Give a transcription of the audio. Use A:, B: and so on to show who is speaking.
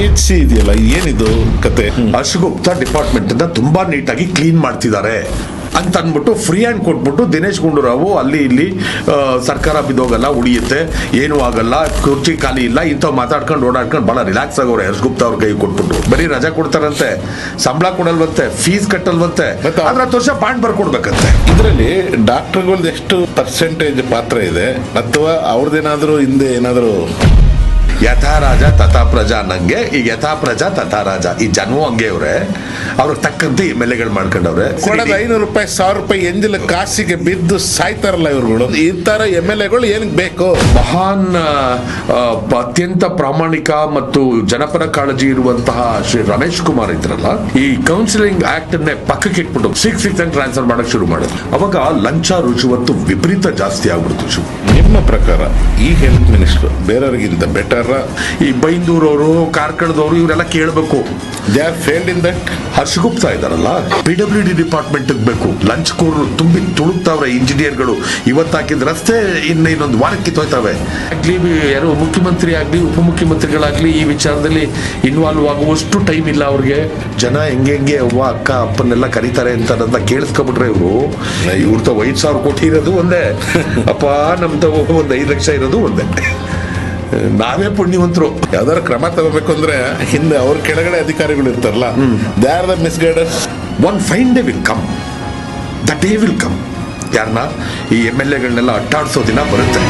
A: PHC ಇದೆಯಲ್ಲ, ಏನಿದು ಕತೆ?
B: ಹರ್ಷಗುಪ್ತಾ ಡಿಪಾರ್ಟ್ಮೆಂಟ್ ತುಂಬಾ ನೀಟಾಗಿ ಕ್ಲೀನ್ ಮಾಡ್ತಿದ್ದಾರೆ ಅಂತ ಅಂದ್ಬಿಟ್ಟು ಫ್ರೀ ಹ್ಯಾಂಡ್ ಕೊಟ್ಬಿಟ್ಟು ದಿನೇಶ್ ಗುಂಡೂರಾವ್ ಅಲ್ಲಿ ಇಲ್ಲಿ ಸರ್ಕಾರ ಬಿದ್ದೋಗಲ್ಲ, ಉಳಿಯುತ್ತೆ, ಏನೂ ಆಗಲ್ಲ, ಕುರ್ಚಿ ಖಾಲಿ ಇಲ್ಲ, ಇಂಥವ್ ಮಾತಾಡ್ಕೊಂಡು ಓಡಾಡ್ಕೊಂಡು ಬಹಳ ರಿಲ್ಯಾಕ್ಸ್ ಆಗೋರೆ ಹರ್ಷಗುಪ್ತಾ ಅವ್ರ ಕೈ ಕೊಟ್ಬಿಟ್ಟು. ಬರೀ ರಜಾ ಕೊಡ್ತಾರಂತೆ, ಸಂಬಳ ಕೊಡಲ್ವಂತೆ, ಫೀಸ್ ಕಟ್ಟಲ್ವಂತೆ, ಆದ್ರೆ 10 ವರ್ಷ ಬಾಂಡ್ ಬರ್ಕೊಡ್ಬೇಕಂತೆ.
A: ಇದರಲ್ಲಿ ಡಾಕ್ಟರ್ಗಳ್ದು ಎಷ್ಟು ಪರ್ಸೆಂಟೇಜ್ ಪಾತ್ರ ಇದೆ, ಅಥವಾ ಅವ್ರದ್ದೇನಾದ್ರೂ ಹಿಂದೆ ಏನಾದ್ರು?
B: ಯಥಾ ರಾಜ ತಥಾ ಪ್ರಜಾ ಅನ್ನಂಗೆ ಈಗ ಯಥಾ ಪ್ರಜಾ ತಥಾ ರಾಜ. ಈ ಜನವೂ ಹಂಗೆ ಅವ್ರೆ, ಅವ್ರಿಗೆ ತಕ್ಕಂತೆ MLA-ಗಳು ಮಾಡ್ಕೊಂಡವ್ರೆ.
A: ಕೊಡೋದು 500 ರೂಪಾಯಿ 1000 ರೂಪಾಯಿ ಎಂಜಿಲ ಕಾಸಿಗೆ ಬಿದ್ದು ಸಾಯ್ತಾರಲ್ಲ ಇವ್ರುಗಳು. ಈ ತರ MLA-ಗಳು ಏನಕ್ಕೆ ಬೇಕು?
B: ಮಹಾನ್ ಅತ್ಯಂತ ಪ್ರಾಮಾಣಿಕ ಮತ್ತು ಜನಪರ ಕಾಳಜಿ ಇರುವಂತಹ ಶ್ರೀ ರಮೇಶ್ ಕುಮಾರ್ ಇದ್ರಲ್ಲ, ಈ ಕೌನ್ಸಿಲಿಂಗ್ ಆಕ್ಟ್ ಅನ್ನೇ ಪಕ್ಕಕ್ಕೆ ಇಟ್ಬಿಟ್ಟು 6 ಟ್ರಾನ್ಸ್ಫರ್ ಮಾಡಕ್ ಶುರು ಮಾಡಿದ್ರು. ಅವಾಗ ಲಂಚ ರುಜುವತ್ತು ವಿಪರೀತ ಜಾಸ್ತಿ ಆಗ್ಬಿಡ್ತು.
A: ನಿಮ್ಮ ಪ್ರಕಾರ ಈ ಹೆಲ್ತ್ ಮಿನಿಸ್ಟರ್ ಬೇರೆಯವ್ರಿಗಿಂತ ಬೆಟರ್?
B: ಈ ಬೈಂದೂರವರು, ಕಾರ್ಕಳದವರು ಇವರೆಲ್ಲ ಕೇಳಬೇಕು.
A: They are failed in that.
B: Harsha Gupta ಇದಾರಲ್ಲ, PWD ಡಿಪಾರ್ಟ್ಮೆಂಟ್ ಬೇಕು. ಲಂಚ್ ಕೋರ್ರು ತುಂಬಿ ತುಳುಕ್ತಾವ್ರೆ ಇಂಜಿನಿಯರ್ಗಳು. ಇವತ್ತು ಹಾಕಿದ ರಸ್ತೆ ಇನ್ನೊಂದು ವಾರಕ್ಕೆ ಕಿತ್ತೋಯ್ತವೆ. ಆಗ್ಲಿ ಯಾರು ಮುಖ್ಯಮಂತ್ರಿ ಆಗ್ಲಿ ಉಪಮುಖ್ಯಮಂತ್ರಿಗಳಾಗ್ಲಿ ಈ ವಿಚಾರದಲ್ಲಿ ಇನ್ವಾಲ್ವ್ ಆಗುವಷ್ಟು ಟೈಮ್ ಇಲ್ಲ ಅವ್ರಿಗೆ. ಜನ ಹೆಂಗೆ ಅವ್ವ ಅಕ್ಕ ಅಪ್ಪನ್ನೆಲ್ಲ ಕರೀತಾರೆ ಅಂತ ಕೇಳಿಸ್ಕೊಬಿಟ್ರೆ ಇವ್ರತ 5,000 ಕೋಟಿ ಇರೋದು ಒಂದೇ, ಅಪ್ಪ ನಮ್ದು ಒಂದು 5 ಲಕ್ಷ ಇರೋದು ಒಂದೇ. ನಾವೇ ಪುಣ್ಯವಂತರು.
A: ಯಾವ್ದಾದ್ರು ಕ್ರಮ ತಗೋಬೇಕು ಅಂದ್ರೆ ಹಿಂದೆ ಅವ್ರ ಕೆಳಗಡೆ ಅಧಿಕಾರಿಗಳು ಇರ್ತಾರಲ್ಲ, they are the misguiders.
B: One fine day will come, the day will come. ಯಾರನ್ನ ಈ MLA-ಗಳನ್ನೆಲ್ಲ ಅಟ್ಟಾಡ್ಸೋ ದಿನ ಬರುತ್ತೆ.